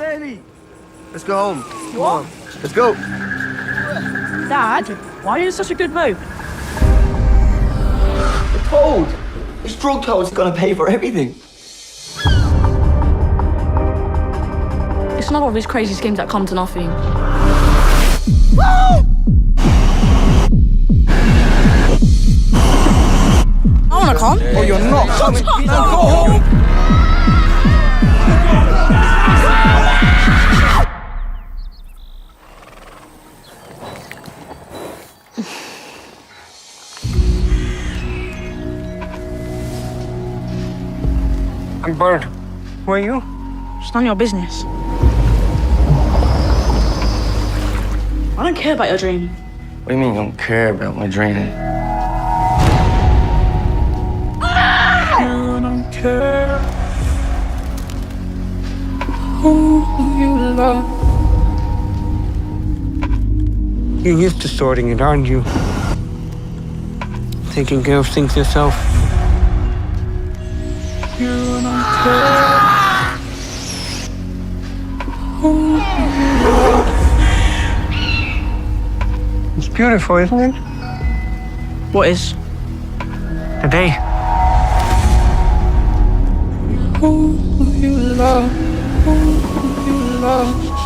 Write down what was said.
Bailey, let's go home. Come on, let's go. Dad, why are you in such a good mood? I told. This drug toad's gonna pay for everything. It's not all these crazy schemes that come to nothing. I wanna come. Oh, you're not coming. Go home. I'm Bird. Who are you? It's none of your business. I don't care about your dream. What do you mean you don't care about my dream? You don't care who you love. You're used to sorting it, aren't you? Taking care of things yourself. You don't care who you love. It's beautiful, isn't it? What is? The day. Who you love, who you love.